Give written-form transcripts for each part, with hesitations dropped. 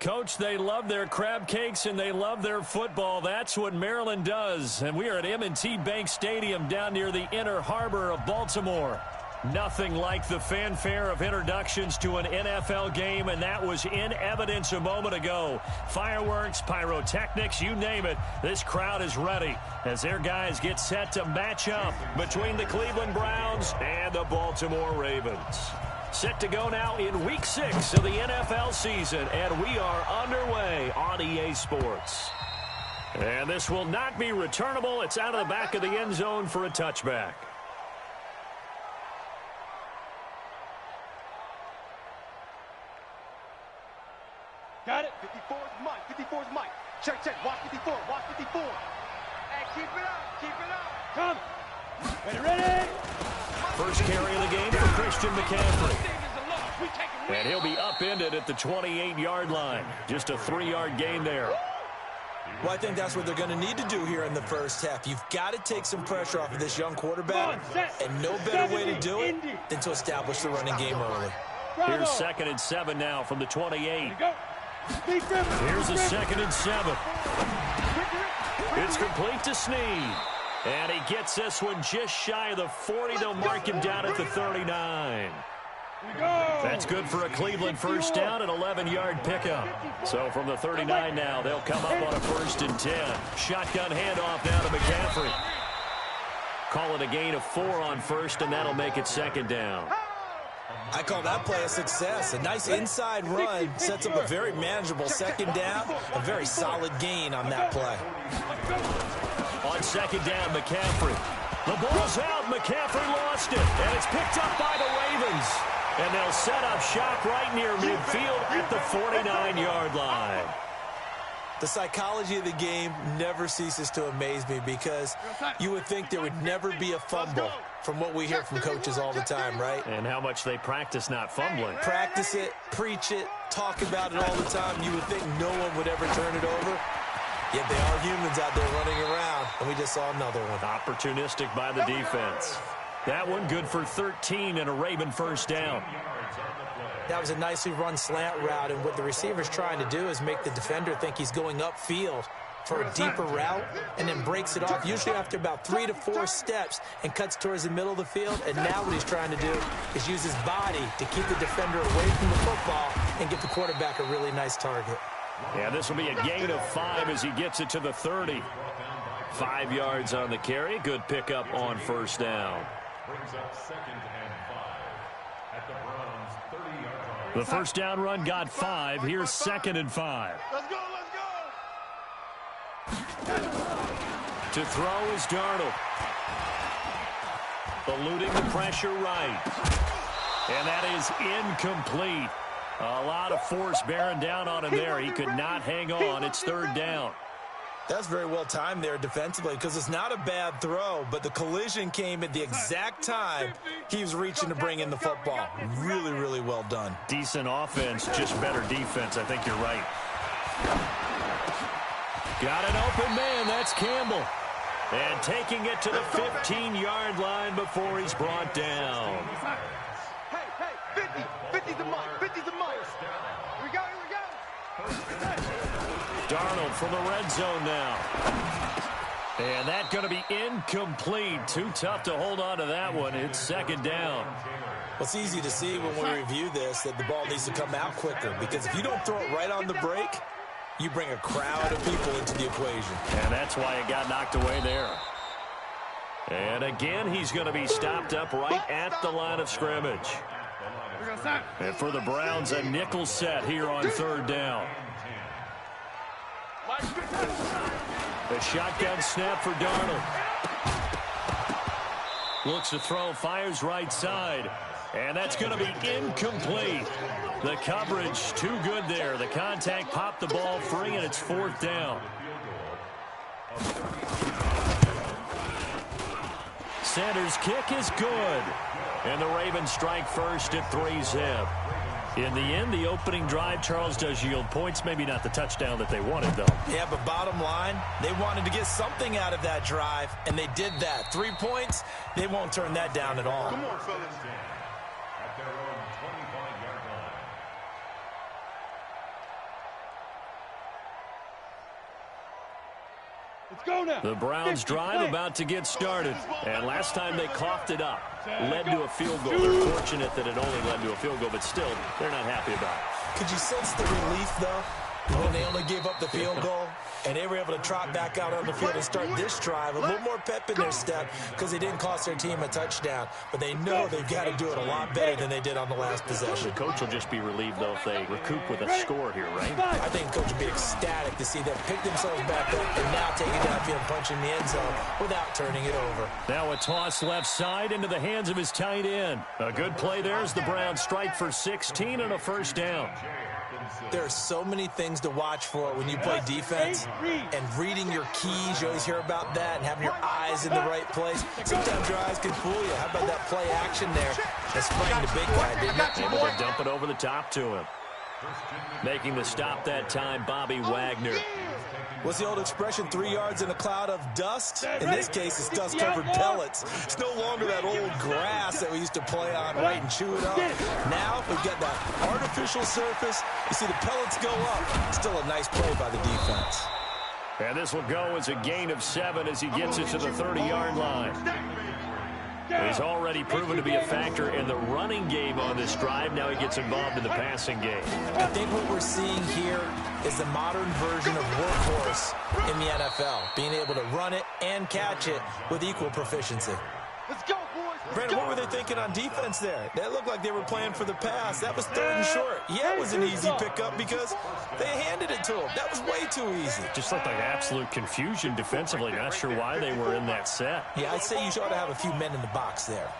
Coach, they love their crab cakes and they love their football. That's what Maryland does. And we are at M&T Bank Stadium down near the Inner Harbor of Baltimore. Nothing like the fanfare of introductions to an NFL game, and that was in evidence a moment ago. Fireworks, pyrotechnics, you name it. This crowd is ready as their guys get set to match up between the Cleveland Browns and the Baltimore Ravens. Set to go now in Week 6 of the NFL season, and we are underway on EA Sports. And this will not be returnable. It's out of the back of the end zone for a touchback. Got it. 54 is Mike. 54 is Mike. Check, check. Watch 54. Watch 54. Hey, keep it up. Keep it up. Come. Ready, ready. First carry of the game for Christian McCaffrey. And he'll be upended at the 28-yard line. Just a 3-yard gain there. Well, I think that's what they're going to need to do here in the first half. You've got to take some pressure off of this young quarterback, and no better way to do it than to establish the running game early. Here's 2nd and 7 now from the 28. Here's a 2nd and 7. It's complete to Snead. And he gets this one just shy of the 40. They'll mark him down at the 39. That's good for a Cleveland first down, an 11-yard pickup. So from the 39 now, they'll come up on a 1st and 10. Shotgun handoff now to McCaffrey. Call it a gain of 4 on 1st, and that'll make it 2nd down. I call that play a success. A nice inside run sets up a very manageable 2nd down. A very solid gain on that play. On 2nd down, McCaffrey. The ball's out. McCaffrey lost it. And it's picked up by the Ravens. And they'll set up shop right near midfield at the 49-yard line. The psychology of the game never ceases to amaze me because you would think there would never be a fumble from what we hear from coaches all the time, right? And how much they practice not fumbling. Practice it, preach it, talk about it all the time. You would think no one would ever turn it over. Yet they are humans out there running around, and we just saw another one. Opportunistic by the defense. That one good for 13 and a Raven first down. That was a nicely run slant route, and what the receiver's trying to do is make the defender think he's going upfield for a deeper route and then breaks it off, usually after about 3 to 4 steps, and cuts towards the middle of the field. And now what he's trying to do is use his body to keep the defender away from the football and get the quarterback a really nice target. Yeah, this will be a gain of 5 as he gets it to the 30. 5 yards on the carry. Good pickup on first down. Brings up 2nd and 5 at the Browns' 30-yard line. The first down run got 5. Here's 2nd and 5. Let's go, let's go. To throw is Darnold. Eluding the pressure right. And that is incomplete. A lot of force bearing down on him there. He could not hang on. It's 3rd down. That's very well timed there defensively because it's not a bad throw, but the collision came at the exact time he was reaching to bring in the football. Really, really well done. Decent offense, just better defense. I think you're right. Got an open man. That's Campbell. And taking it to the 15-yard line before he's brought down. Hey, 50. 50's the mark. 50's the mark. Here we go, here we go. Darnold from the red zone now. And that's going to be incomplete. Too tough to hold on to that one. It's 2nd down. Well, it's easy to see when we review this that the ball needs to come out quicker because if you don't throw it right on the break, you bring a crowd of people into the equation. And that's why it got knocked away there. And again, he's going to be stopped up right at the line of scrimmage. And for the Browns, a nickel set here on 3rd down. A shotgun snap for Darnold. Looks to throw, fires right side. And that's going to be incomplete. The coverage too good there. The contact popped the ball free, and it's 4th down. Sanders' kick is good. And the Ravens strike first at 3-zip. In the end, the opening drive, Charles, does yield points. Maybe not the touchdown that they wanted, though. Yeah, but bottom line, they wanted to get something out of that drive, and they did that. 3 points, they won't turn that down at all. Come on, fellas. At their own 25-yard line. The Browns drive about to get started. And last time they coughed it up, led to a field goal. They're fortunate that it only led to a field goal, but still, they're not happy about it. Could you sense the relief, though, when they only gave up the field goal? And they were able to trot back out on the field and start this drive. A little more pep in their step because they didn't cost their team a touchdown. But they know they've got to do it a lot better than they did on the last possession. The coach will just be relieved, though, if they recoup with a score here, right? I think the coach will be ecstatic to see them pick themselves back up and now take it downfield and punch in the end zone without turning it over. Now a toss left side into the hands of his tight end. A good play there as the Browns strike for 16 and a first down. There are so many things to watch for when you play defense, and reading your keys, you always hear about that, and having your eyes in the right place. Sometimes your eyes can fool you. How about that play action there? That's fighting the big guy, didn't it? Able to dump it over the top to him. Making the stop that time, Bobby Wagner. What's the old expression, 3 yards in a cloud of dust? In this case, it's dust-covered pellets. It's no longer that old grass that we used to play on, right, and chew it up. Now we've got that artificial surface. You see the pellets go up. Still a nice play by the defense. And this will go as a gain of 7 as he gets it to the 30-yard line. He's already proven to be a factor in the running game on this drive. Now he gets involved in the passing game. I think what we're seeing here is the modern version of workhorse in the NFL, being able to run it and catch it with equal proficiency. Let's go, boys. Brandon, what were they thinking on defense there? That looked like they were playing for the pass. That was 3rd and short. Yeah, it was an easy pickup because they handed it to him. That was way too easy. Just looked like absolute confusion defensively. Not sure why they were in that set. Yeah, I'd say you ought to have a few men in the box there.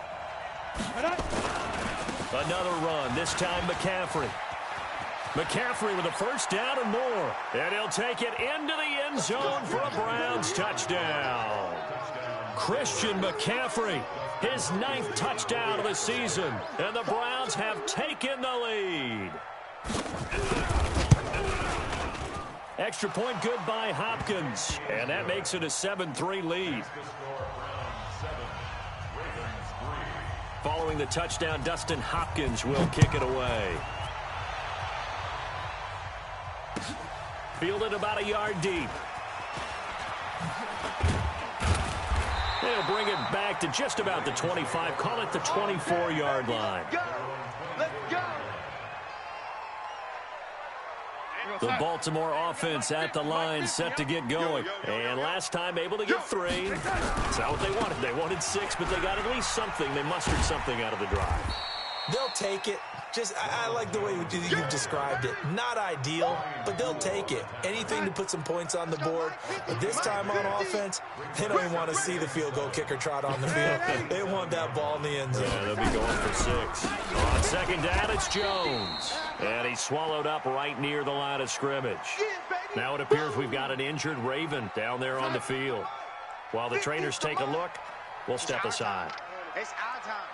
Another run, this time McCaffrey. McCaffrey with a first down and more. And he'll take it into the end zone for a Browns touchdown. Christian McCaffrey, his 9th touchdown of the season. And the Browns have taken the lead. Extra point good by Hopkins. And that makes it a 7-3 lead. Following the touchdown, Dustin Hopkins will kick it away. Fielded about a yard deep. They'll bring it back to just about the 25. Call it the 24-yard line. Let's go. The Baltimore offense at the line, set to get going. And last time able to get 3. That's not what they wanted. They wanted 6, but they got at least something. They mustered something out of the drive. They'll take it. I like the way you've described it. Not ideal, but they'll take it. Anything to put some points on the board. But this time on offense, they don't even want to see the field goal kicker trot on the field. They want that ball in the end zone. Yeah, they'll be going for 6. On second down, it's Jones. And he's swallowed up right near the line of scrimmage. Now it appears we've got an injured Raven down there on the field. While the trainers take a look, we'll step aside. It's our time.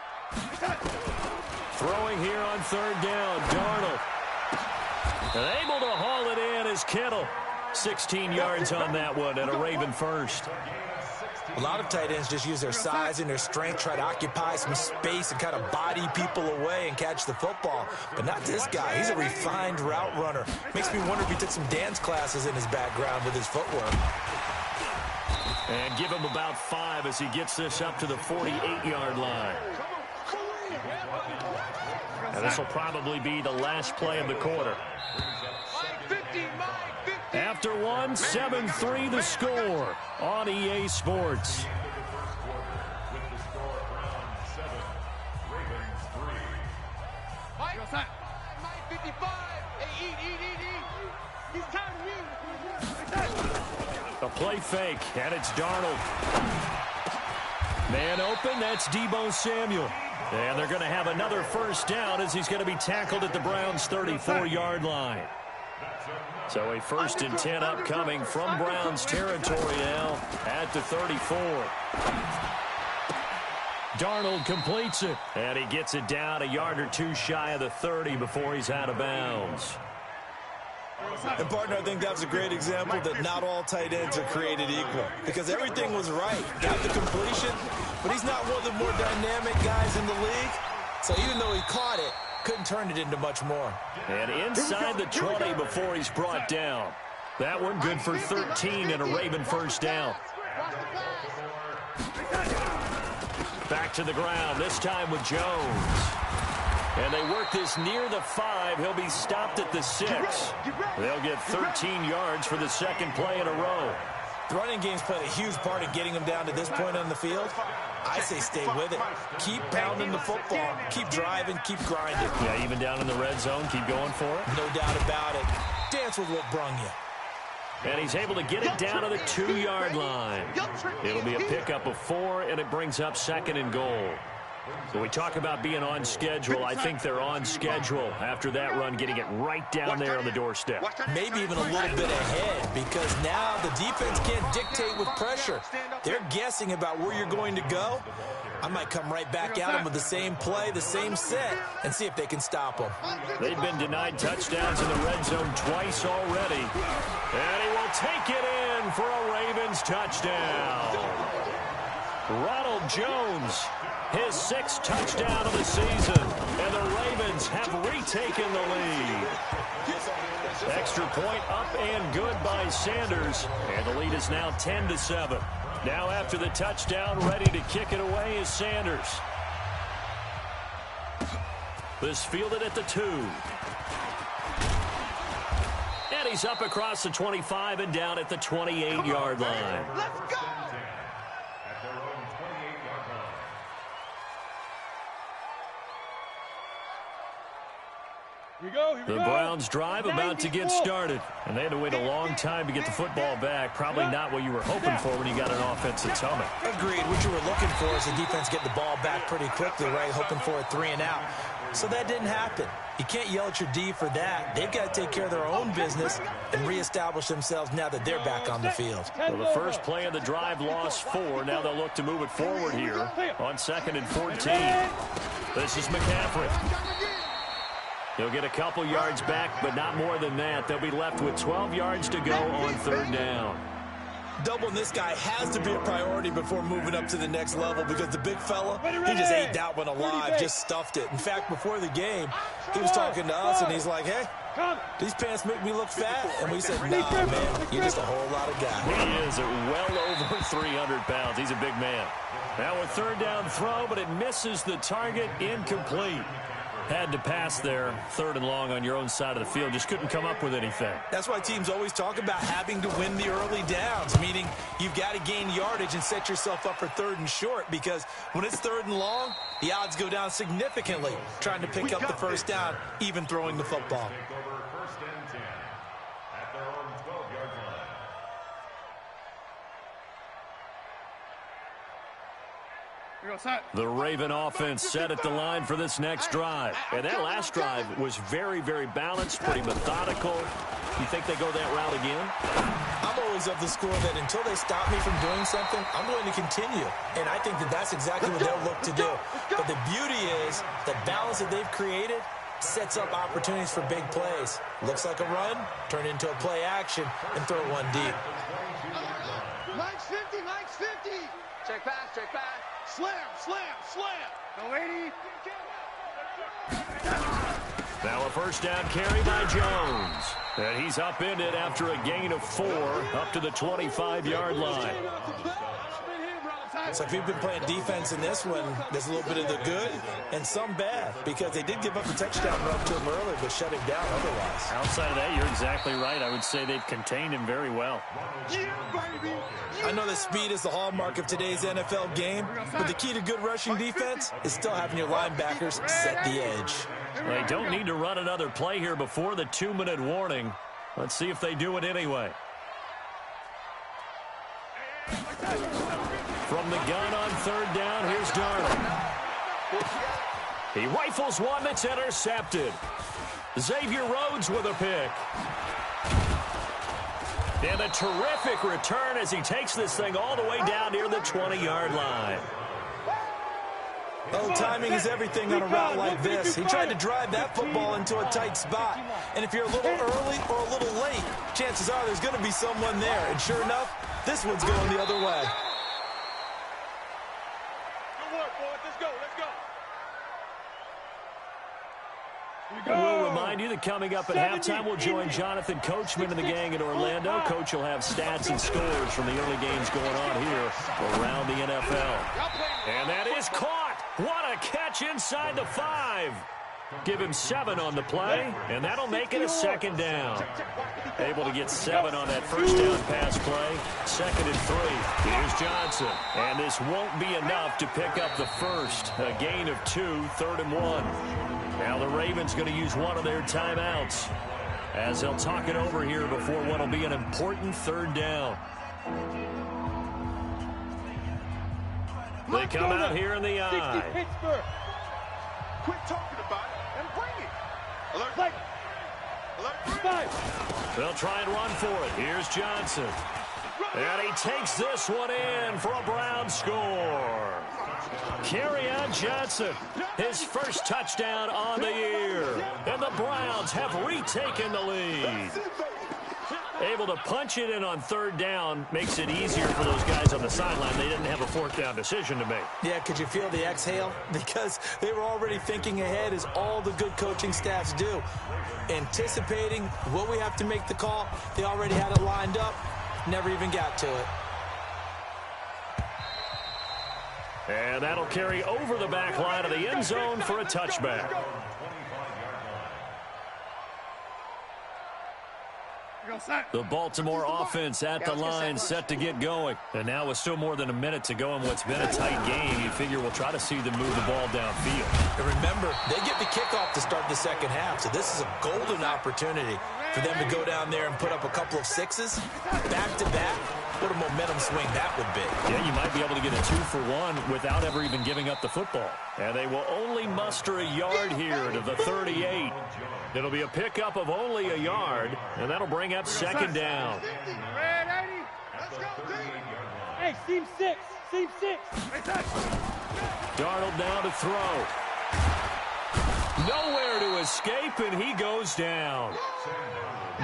Throwing here on 3rd down, Darnold. And able to haul it in is Kittle. 16 yards on that one and a Raven first. A lot of tight ends just use their size and their strength, try to occupy some space and kind of body people away and catch the football. But not this guy. He's a refined route runner. Makes me wonder if he took some dance classes in his background with his footwork. And give him about 5 as he gets this up to the 48-yard line. And this will probably be the last play of the quarter. After 1, 7-3 the score on EA Sports. Mike 55. Hey, eat. He's time to A play fake, and it's Darnold. Man open, that's Deebo Samuel. And they're going to have another first down as he's going to be tackled at the Browns' 34-yard line. So a 1st and 10 upcoming from Browns territory now at the 34. Darnold completes it, and he gets it down a yard or 2 shy of the 30 before he's out of bounds. And, partner, I think that's a great example that not all tight ends are created equal because everything was right. Got the completion, but he's not one of the more dynamic guys in the league. So even though he caught it, couldn't turn it into much more. And inside the 20 before he's brought down. That one good for 13 and a Raven first down. Back to the ground, this time with Jones. And they work this near the 5. He'll be stopped at the 6. They'll get 13 yards for the second play in a row. The running game's played a huge part in getting them down to this point on the field. I say stay with it. Keep pounding the football. Keep driving. Keep grinding. Yeah, even down in the red zone, keep going for it. No doubt about it. Dance with what brung you. And he's able to get it down to the 2-yard line. It'll be a pickup of 4, and it brings up 2nd and goal. So we talk about being on schedule. I think they're on schedule after that run, getting it right down there on the doorstep. Maybe even a little bit ahead, because now the defense can't dictate with pressure. They're guessing about where you're going to go. I might come right back at them with the same play, the same set, and see if they can stop them. They've been denied touchdowns in the red zone twice already. And he will take it in for a Ravens touchdown. Ronald Jones, his 6th touchdown of the season, and the Ravens have retaken the lead. Extra point up and good by Sanders, and the lead is now 10-7. Now after the touchdown, ready to kick it away is Sanders. This fielded at the 2. And he's up across the 25 and down at the 28-yard line. Let's go! The Browns drive about to get started, and they had to wait a long time to get the football back. Probably not what you were hoping for when you got an offensive summit. Agreed. What you were looking for is the defense get the ball back pretty quickly, right? Hoping for a 3 and out. So that didn't happen. You can't yell at your D for that. They've got to take care of their own business and reestablish themselves now that they're back on the field. Well, the first play of the drive lost 4. Now they'll look to move it forward here on 2nd and 14. This is McCaffrey. He'll get a couple yards back, but not more than that. They'll be left with 12 yards to go on 3rd down. Doubling this guy has to be a priority before moving up to the next level, because the big fella, he just ate that one alive, just stuffed it. In fact, before the game, he was talking to us, and he's like, hey, these pants make me look fat. And we said, nah, man, you're just a whole lot of guy. He is at well over 300 pounds. He's a big man. Now a 3rd down throw, but it misses the target, incomplete. Had to pass there, 3rd and long on your own side of the field. Just couldn't come up with anything. That's why teams always talk about having to win the early downs, meaning you've got to gain yardage and set yourself up for 3rd and short, because when it's 3rd and long, the odds go down significantly trying to pick up the first down, even throwing the football. The Raven offense set at the line for this next drive. And that last drive was very, very balanced, pretty methodical. You think they go that route again? I'm always of the school that until they stop me from doing something, I'm going to continue. And I think that that's exactly what they'll look to do. But the beauty is the balance that they've created sets up opportunities for big plays. Looks like a run, turn into a play action, and throw one deep. Mike's 50, Mike's 50. Check pass, check pass. Slam, slam, slam. No 80. Now a first down carry by Jones. And he's upended after a gain of 4 up to the 25-yard line. So if you've been playing defense in this one, there's a little bit of the good and some bad, because they did give up a touchdown run to him earlier, but shut him down otherwise. Outside of that, you're exactly right. I would say they've contained him very well. I know that speed is the hallmark of today's NFL game, but the key to good rushing defense is still having your linebackers set the edge. They don't need to run another play here before the 2-minute warning. Let's see if they do it anyway. From the gun on 3rd down, here's Darnold. He rifles one that's intercepted. Xavier Rhodes with a pick. And a terrific return as he takes this thing all the way down near the 20-yard line. Oh, timing is everything on a route like this. He tried to drive that football into a tight spot. And if you're a little early or a little late, chances are there's going to be someone there. And sure enough, this one's going the other way. Good work, boys. Let's go, let's go. We'll remind you that coming up at halftime, we'll join Jonathan Coachman and the gang in Orlando. Coach will have stats and scores from the early games going on here around the NFL. And that is caught. What a catch inside the 5. Give him 7 on the play, and that'll make it a second down. Able to get 7 on that first down pass play. 2nd and 3. Here's Johnson. And this won't be enough to pick up the first. A gain of 2, 3rd and 1. Now the Ravens going to use one of their timeouts as they'll talk it over here before what will be an important 3rd down. They come out here in the eye. Quit talking about it and bring it. Alert. Alert. They'll try and run for it. Here's Johnson. And he takes this one in for a Brown score. Kerryon Johnson, his first touchdown on the year. And the Browns have retaken the lead. Able to punch it in on 3rd down makes it easier for those guys on the sideline. They didn't have a 4th down decision to make. Yeah, could you feel the exhale? Because they were already thinking ahead, as all the good coaching staffs do. Anticipating what we have to make the call. They already had it lined up. Never even got to it. And that'll carry over the back line of the end zone for a touchback. The Baltimore offense at the line, set to get going. And now with still more than a minute to go in what's been a tight game, you figure we'll try to see them move the ball downfield. And remember, they get the kickoff to start the second half, so this is a golden opportunity for them to go down there and put up a couple of 6s back-to-back. What a momentum swing that would be. Yeah, you might be able to get a 2-for-1 without ever even giving up the football. And they will only muster a yard here to the 38. It'll be a pickup of only a yard, and that'll bring up 2nd down. Hey, seam 6. Darnold now to throw. Nowhere to escape, and he goes down.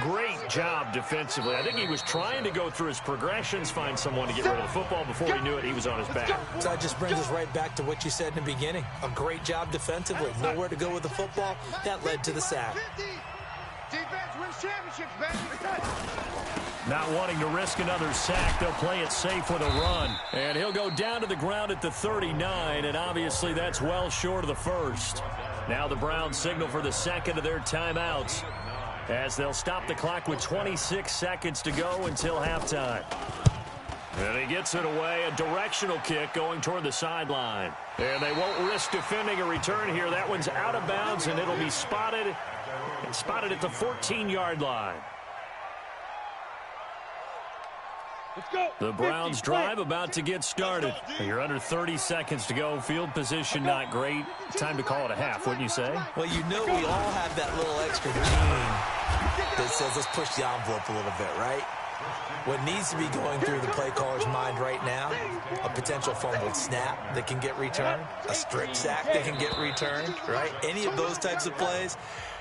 Great job defensively. I think he was trying to go through his progressions, find someone to get rid of the football. Before he knew it, he was on his back. So that just brings us right back to what you said in the beginning. A great job defensively. Nowhere to go with the football. That led to the sack. Defense wins championships, baby. Not wanting to risk another sack, they'll play it safe with a run. And he'll go down to the ground at the 39, and obviously that's well short of the first. Now the Browns signal for the 2nd of their timeouts, as they'll stop the clock with 26 seconds to go until halftime. And he gets it away, a directional kick going toward the sideline. And they won't risk defending a return here. That one's out of bounds, and it'll be spotted at the 14-yard line. Let's go. The Browns drive about to get started. You're under 30 seconds to go. Field position not great. Time to call it a half, wouldn't you say? Well, you know we all have that little extra gene that says let's push the envelope a little bit, right? What needs to be going through the play caller's mind right now, a potential fumbled snap that can get returned, a strip sack that can get returned, right? Any of those types of plays,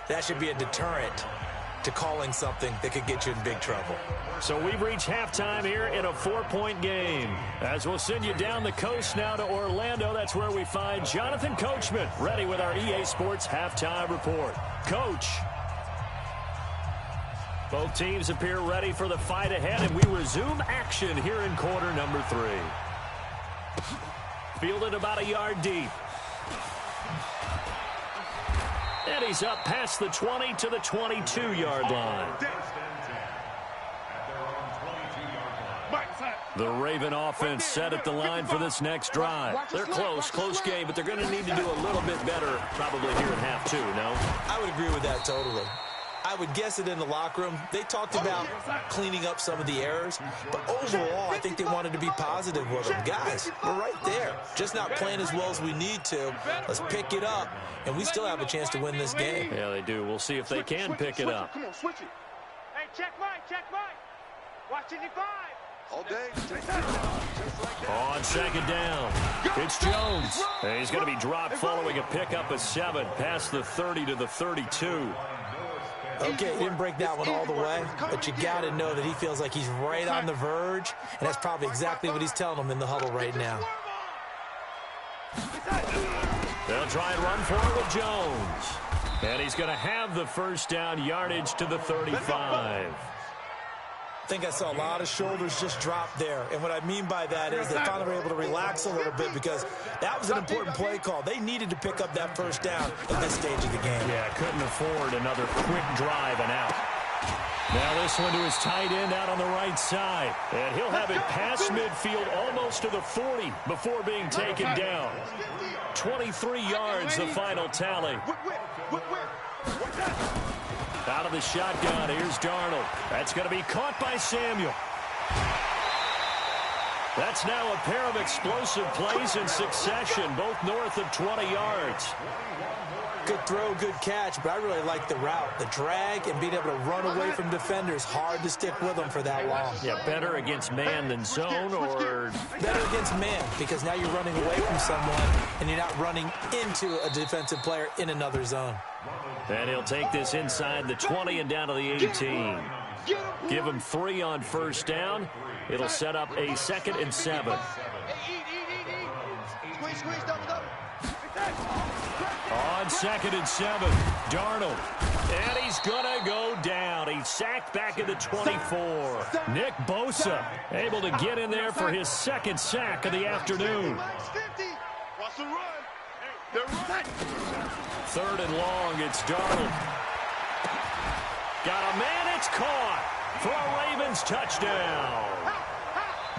that should be a deterrent to calling something that could get you in big trouble. So we've reached halftime here in a 4-point game. As we'll send you down the coast now to Orlando, that's where we find Jonathan Coachman, ready with our EA Sports Halftime Report. Coach. Both teams appear ready for the fight ahead, and we resume action here in quarter number 3. Fielded about a yard deep. And he's up past the 20 to the 22-yard line. The Raven offense set at the line for this next drive. They're close game, but they're going to need to do a little bit better probably here in half 2, no? I would agree with that totally. I would guess it in the locker room. They talked about cleaning up some of the errors, but overall, I think they wanted to be positive with them. Guys, we're right there. Just not playing as well as we need to. Let's pick it up, and we still have a chance to win this game. Yeah, they do. We'll see if they can pick it up. Come on, switch it. Hey, check Mike. Watch 85. All day. On 2nd down, it's Jones. And he's going to be dropped following a pickup of 7 past the 30 to the 32. Okay, he didn't break that one all the way, but you got to know that he feels like he's right on the verge, and that's probably exactly what he's telling them in the huddle right now. They'll try and run for it with Jones. And he's going to have the first down, yardage to the 35. I think I saw a lot of shoulders just drop there. And what I mean by that is they finally were able to relax a little bit because that was an important play call. They needed to pick up that first down at this stage of the game. Yeah, couldn't afford another quick drive and out. Now this one to his tight end out on the right side. And he'll have it past midfield almost to the 40 before being taken down. 23 yards, the final tally. Out of the shotgun, here's Darnold. That's going to be caught by Samuel. That's now a pair of explosive plays in succession, both north of 20 yards. Good throw, good catch, but I really like the route. The drag and being able to run away from defenders, hard to stick with them for that long. Yeah, better against man than zone, or? Better against man, because now you're running away from someone and you're not running into a defensive player in another zone. And he'll take this inside the 20 and down to the 18. Give him 3 on first down. It'll set up a 2nd and 7. On 2nd and 7, Darnold. And he's going to go down. He's sacked back at the 24. Nick Bosa able to get in there for his 2nd sack of the afternoon. 3rd and long, it's Darnold. Got a man, it's caught for a Ravens touchdown.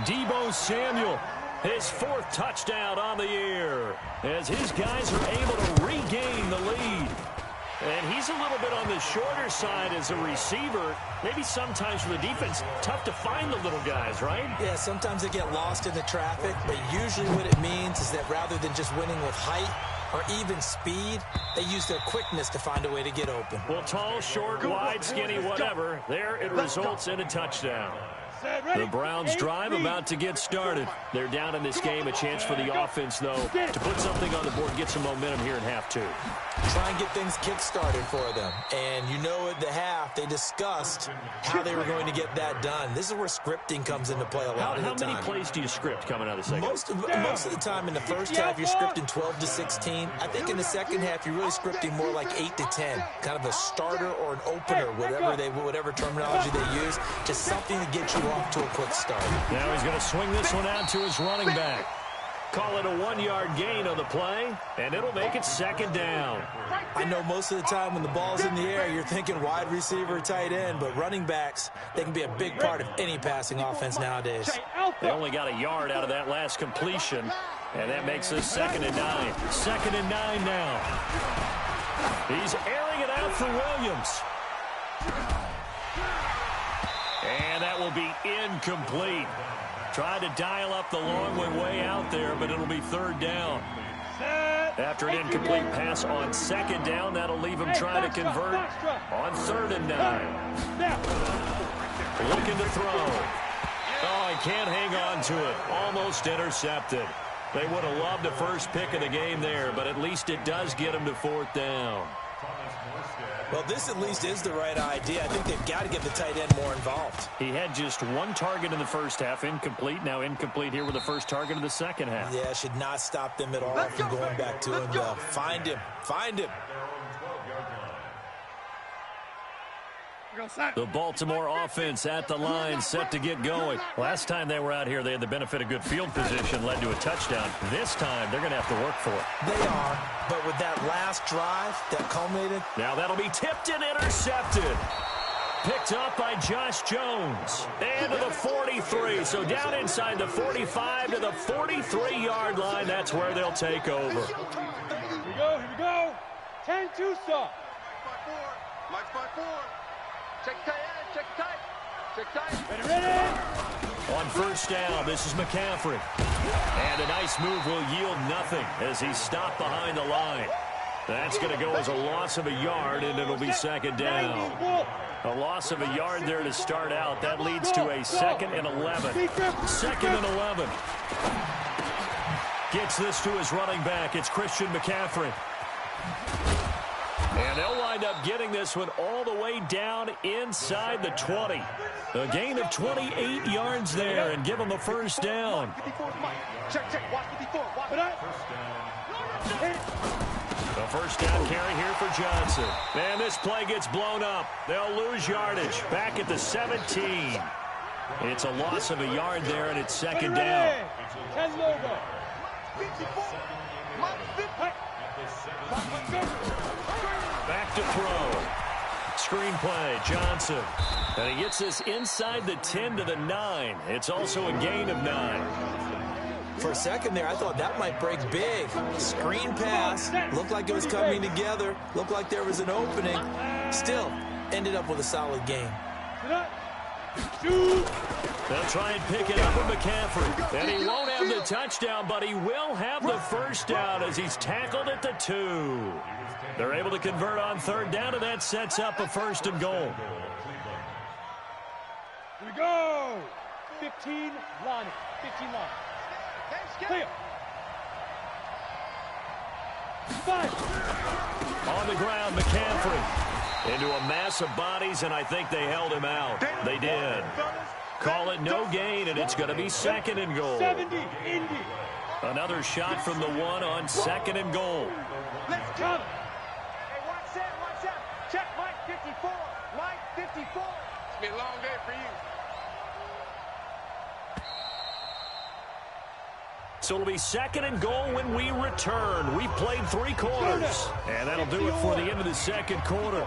Deebo Samuel, his 4th touchdown on the year, as his guys are able to regain the lead. And he's a little bit on the shorter side as a receiver. Maybe sometimes for the defense, tough to find the little guys, right? Yeah, sometimes they get lost in the traffic, but usually what it means is that rather than just winning with height or even speed, they use their quickness to find a way to get open. Well, tall, short, wide, skinny, whatever, there it results in a touchdown. The Browns drive about to get started. They're down in this game. A chance for the offense, though, to put something on the board, get some momentum here in half 2. Try and get things kick-started for them. And you know at the half, they discussed how they were going to get that done. This is where scripting comes into play a lot of the time. How many plays do you script coming out of the second? Most of the time in the first half, you're scripting 12 to 16. I think in the second half, you're really scripting more like 8 to 10. Kind of a starter or an opener, whatever terminology they use. Just something to get you off to a quick start. Now he's going to swing this one out to his running back. Call it a 1-yard gain on the play, and it'll make it 2nd down. I know most of the time when the ball's in the air, you're thinking wide receiver, tight end, but running backs, they can be a big part of any passing offense nowadays. They only got a yard out of that last completion, and that makes this 2nd and 9. 2nd and 9 now. He's airing it out for Williams. And that will be incomplete. Tried to dial up the long one way out there, but it'll be 3rd down. After an incomplete pass on 2nd down, that'll leave him trying to convert on 3rd and 9. Looking to throw. Oh, he can't hang on to it. Almost intercepted. They would have loved the first pick of the game there, but at least it does get him to 4th down. Well, this at least is the right idea. I think they've got to get the tight end more involved. He had just 1 target in the first half, incomplete. Now incomplete here with the first target of the second half. Yeah, should not stop them at all from going back to him, though. Find him. Find him. The Baltimore offense at the line, set to get going. Last time they were out here, they had the benefit of good field position, led to a touchdown. This time, they're going to have to work for it. They are, but with that last drive that culminated. Now that'll be tipped and intercepted. Picked up by Josh Jones. And to the 43. So down inside the 45 to the 43-yard line. That's where they'll take over. Here we go. 10-2 stop. Mike 5-4. Check tight. Ready. On first down, this is McCaffrey. And a nice move will yield nothing as he's stopped behind the line. That's going to go as a loss of a yard, and it'll be 2nd down. A loss of a yard there to start out. That leads to a 2nd and 11. 2nd and 11. Gets this to his running back. It's Christian McCaffrey. And they'll wind up getting this one all the way down inside the 20. A gain of 28 yards there and give them a first down. Check. Watch 54. Watch it. A first down carry here for Johnson. And this play gets blown up. They'll lose yardage. Back at the 17. It's a loss of a yard there, and it's second down. 10 logo. 54. Back to throw. Screen play, Johnson. And he gets this inside the 10 to the 9. It's also a gain of 9. For a second there, I thought that might break big. Screen pass. Looked like it was coming together. Looked like there was an opening. Still, ended up with a solid gain. They'll try and pick it up with McCaffrey. And he won't have the touchdown, but he will have the first down as he's tackled at the 2. They're able to convert on third down, and that sets up a first and goal. Here we go. 15 line. 15 line. Clear. 5. On the ground, McCaffrey. Into a mass of bodies, and I think they held him out. They did. Call it no gain, and it's going to be second and goal. 70, Indy. Another shot from the 1 on second and goal. Let's come. Hey, watch that. Check Mike 54. Mike 54. It's going to be a long day for you. So it'll be second and goal when we return. We've played 3 quarters. And that'll do it for the end of the second quarter.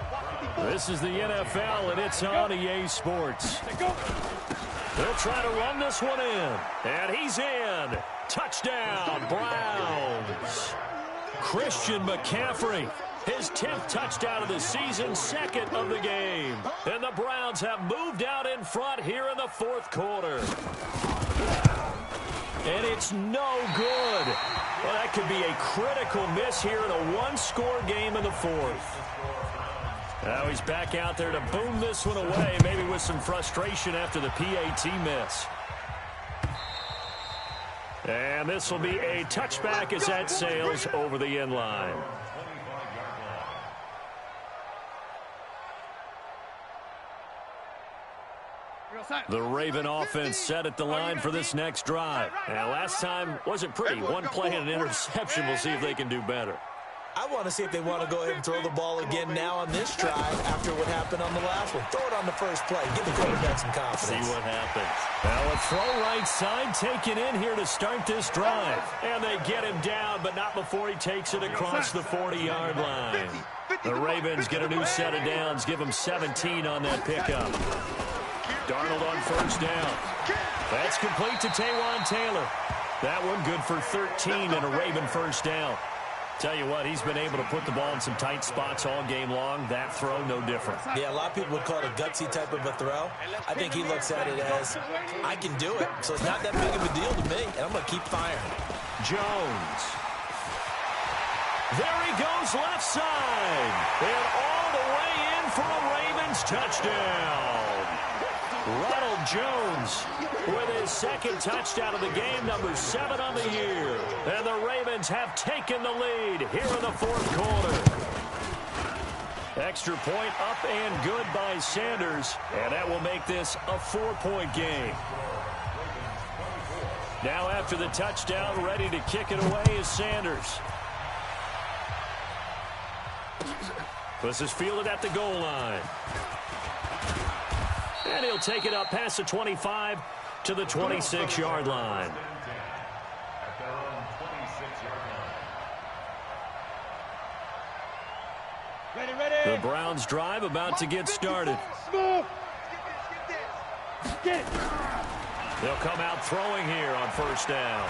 This is the NFL, and it's on EA Sports. They'll try to run this one in. And he's in. Touchdown, Browns. Christian McCaffrey. His 10th touchdown of the season, second of the game. And the Browns have moved out in front here in the fourth quarter. And it's no good. Well, that could be a critical miss here in a one-score game in the fourth. Now he's back out there to boom this one away, maybe with some frustration after the PAT miss. And this will be a touchback as that sails over the end line. The Raven offense set at the line for this next drive. And last time wasn't pretty. One play and an interception. We'll see if they can do better. I want to see if they want to go ahead and throw the ball again now on this drive after what happened on the last one. Throw it on the first play. Give the quarterback some confidence. See what happens. Well, a throw right side taken in here to start this drive. And they get him down, but not before he takes it across the 40-yard line. The Ravens get a new set of downs. Give them 17 on that pickup. Darnold on first down. That's complete to Taywan Taylor. That one good for 13 and a Raven first down. Tell you what, he's been able to put the ball in some tight spots all game long. That throw, no different. Yeah, a lot of people would call it a gutsy type of a throw. I think he looks at it as, I can do it, so it's not that big of a deal to me, and I'm going to keep firing. Jones. There he goes left side. And all the way in for a Ravens touchdown. Ronald Jones with his second touchdown of the game, number 7 on the year. And the Ravens have taken the lead here in the fourth quarter. Extra point up and good by Sanders. And that will make this a 4-point game. Now after the touchdown, ready to kick it away is Sanders. This is fielded at the goal line. And he'll take it up past the 25 to the 26-yard line. Ready. The Browns drive about to get started. Get it. They'll come out throwing here on first down.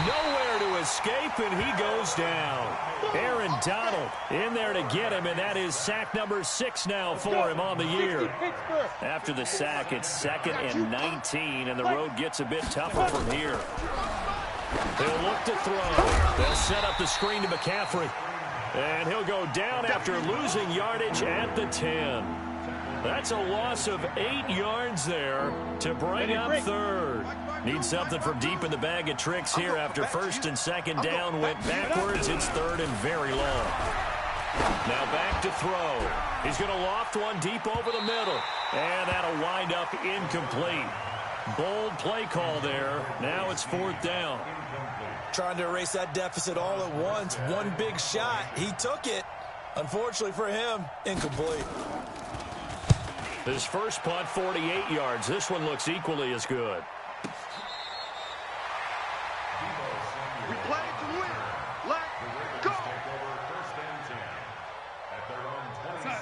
Nowhere to escape, and he goes down. Aaron Donald in there to get him, and that is sack number 6 now for him on the year. After the sack, it's 2nd and 19, and the road gets a bit tougher from here. They'll look to throw. They'll set up the screen to McCaffrey. And he'll go down after losing yardage at the 10. That's a loss of 8 yards there to bring up third. Need something from deep in the bag of tricks here after first and second down went backwards. It's 3rd and very long. Now back to throw. He's going to loft one deep over the middle. And that'll wind up incomplete. Bold play call there. Now it's 4th down. Trying to erase that deficit all at once. One big shot. He took it. Unfortunately for him, incomplete. His first punt, 48 yards. This one looks equally as good. We play to win. Let's go.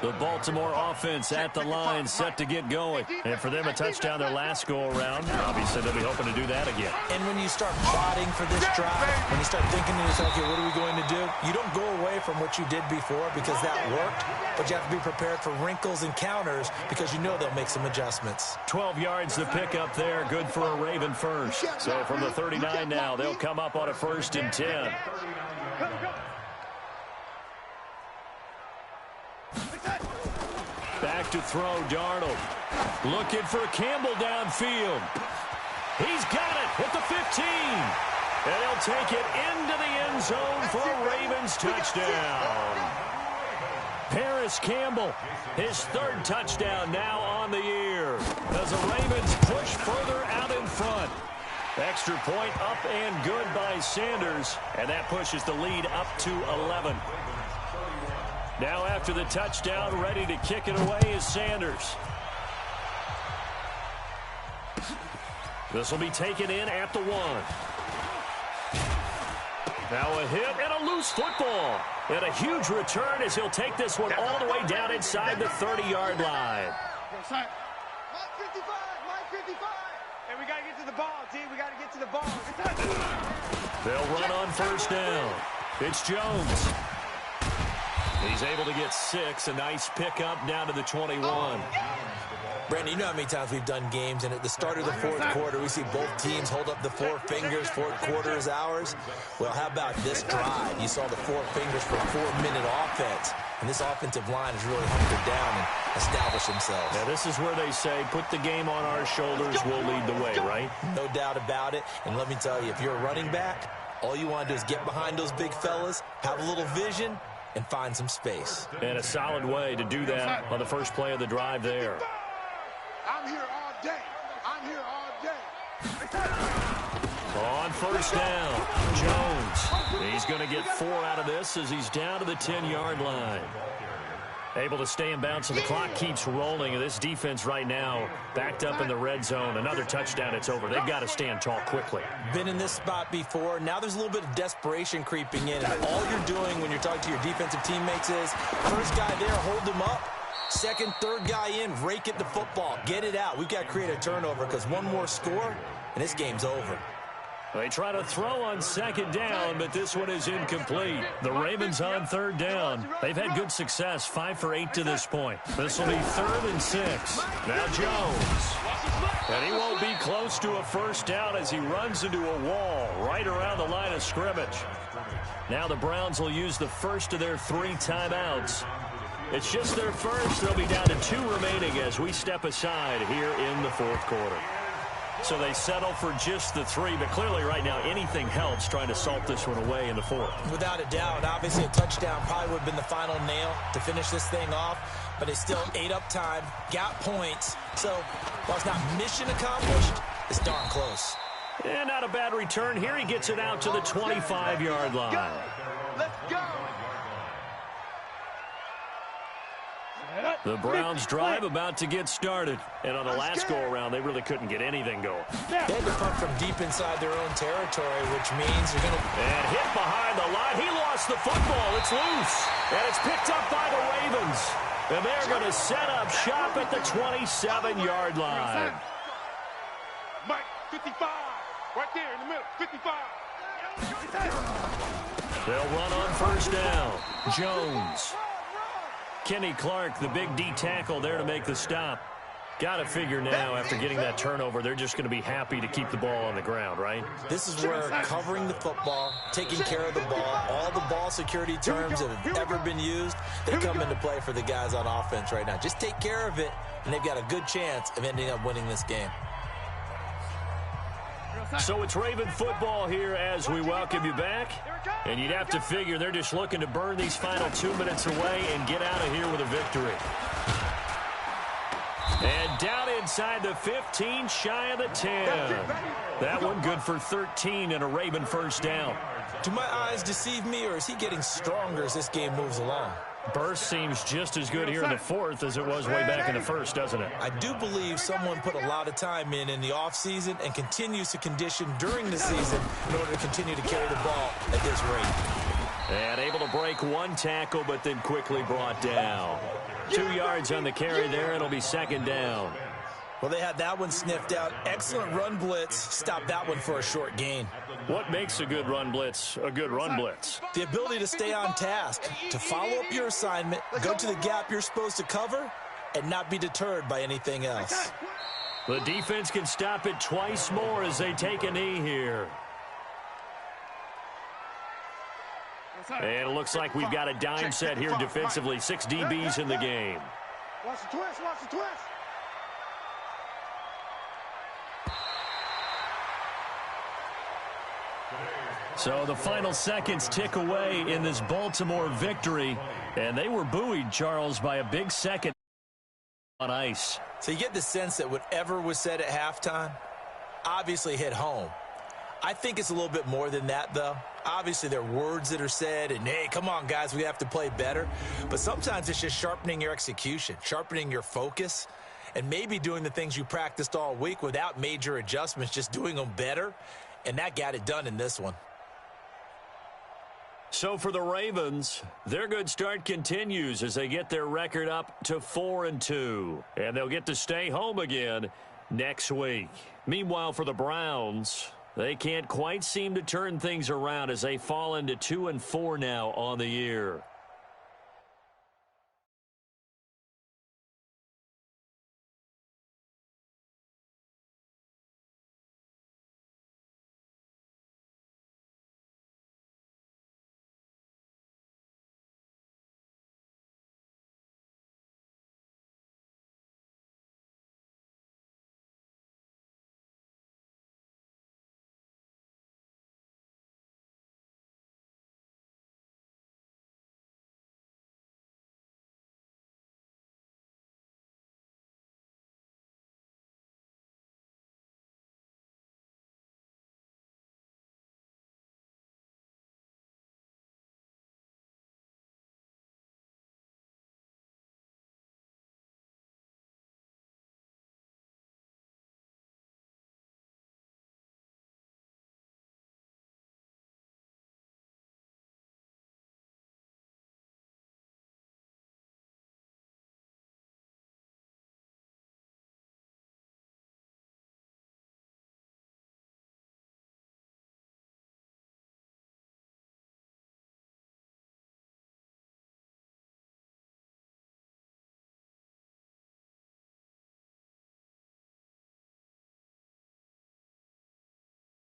The Baltimore offense at the line, set to get going. And for them, a touchdown their last go-around. Obviously, they'll be hoping to do that again. And when you start plotting for this drive, when you start thinking to yourself, okay, what are we going to do? You don't go away from what you did before because that worked, but you have to be prepared for wrinkles and counters because you know they'll make some adjustments. 12 yards to pick up there, good for a Raven first. So from the 39 now, they'll come up on a 1st and 10. Back to throw, Darnold. Looking for Campbell downfield. He's got it at the 15. And he'll take it into the end zone for a Ravens touchdown. Paris Campbell, his 3rd touchdown now on the year, as the Ravens push further out in front. Extra point up and good by Sanders, and that pushes the lead up to 11. Now after the touchdown, ready to kick it away is Sanders. This will be taken in at the 1. Now a hit and a loose football. And a huge return as he'll take this one all the way down inside the 30-yard line. Mike 55, Mike 55. And we got to get to the ball, T. We got to get to the ball. They'll run on 1st down. It's Jones. He's able to get 6. A nice pickup down to the 21. Brandon, you know how many times we've done games, and at the start of the 4th quarter, we see both teams hold up the 4 fingers. 4th quarter is ours. Well, how about this drive? You saw the 4 fingers for a 4-minute offense, and this offensive line has really hunkered down and established themselves. Now, this is where they say, put the game on our shoulders, we'll lead the way, right? No doubt about it. And let me tell you, if you're a running back, all you want to do is get behind those big fellas, have a little vision, and find some space. And a solid way to do that on the first play of the drive there. I'm here all day. I'm here all day. On 1st down, Jones. He's going to get 4 out of this as he's down to the 10-yard line. Able to stay in bounds, and the clock keeps rolling. And this defense right now backed up in the red zone. Another touchdown, it's over. They've got to stand tall quickly. Been in this spot before. Now there's a little bit of desperation creeping in. And all you're doing when you're talking to your defensive teammates is, first guy there, hold him up. 2nd, 3rd guy in, rake at the football. Get it out. We've got to create a turnover because one more score, and this game's over. They try to throw on 2nd down, but this one is incomplete. The Ravens on 3rd down. They've had good success, 5 for 8 to this point. This will be 3rd and 6. Now Jones. And he won't be close to a 1st down as he runs into a wall right around the line of scrimmage. Now the Browns will use the first of their 3 timeouts. It's just their first. They'll be down to 2 remaining as we step aside here in the 4th quarter. So they settle for just the 3, but clearly right now anything helps trying to salt this one away in the 4th. Without a doubt, obviously a touchdown probably would have been the final nail to finish this thing off, but it's still ate up time, got points. So while it's not mission accomplished, it's darn close. And not a bad return here. He gets it out to the 25-yard line. Let's go. The Browns drive about to get started. And on the last go-around, they really couldn't get anything going. They had to punt from deep inside their own territory, which means they're going to... And hit behind the line. He lost the football. It's loose. And it's picked up by the Ravens. And they're going to set up shop at the 27-yard line. Mike, 55. Right there in the middle, 55. They'll run on 1st down. Jones. Kenny Clark, the big D tackle there to make the stop. Got to figure now, after getting that turnover, they're just going to be happy to keep the ball on the ground, right? This is where covering the football, taking care of the ball, all the ball security terms that have ever been used, they come into play for the guys on offense right now. Just take care of it, and they've got a good chance of ending up winning this game. So it's Raven football here as we welcome you back. And you'd have to figure they're just looking to burn these final 2 minutes away and get out of here with a victory. And down inside the 15, shy of the 10. That one good for 13 and a Raven first down. Do my eyes deceive me, or is he getting stronger as this game moves along? Burst seems just as good here in the fourth as it was way back in the first, doesn't it? I do believe someone put a lot of time in the offseason and continues to condition during the season in order to continue to carry the ball at this rate. And able to break one tackle, but then quickly brought down. 2 yards on the carry there. It'll be second down. Well, they had that one sniffed out. Excellent run blitz. Stopped that one for a short gain. What makes a good run blitz a good run blitz? The ability to stay on task, to follow up your assignment, go to the gap you're supposed to cover, and not be deterred by anything else. The defense can stop it twice more as they take a knee here. And it looks like we've got a dime set here defensively. 6 DBs in the game. Watch the twist, watch the twist. So the final seconds tick away in this Baltimore victory. And they were buoyed, Charles, by a big second on ice. So you get the sense that whatever was said at halftime obviously hit home. I think it's a little bit more than that, though. Obviously, there are words that are said, and, hey, come on, guys, we have to play better. But sometimes it's just sharpening your execution, sharpening your focus, and maybe doing the things you practiced all week without major adjustments, just doing them better. And that got it done in this one. So for the Ravens, their good start continues as they get their record up to 4-2. And they'll get to stay home again next week. Meanwhile, for the Browns, they can't quite seem to turn things around as they fall into 2-4 now on the year.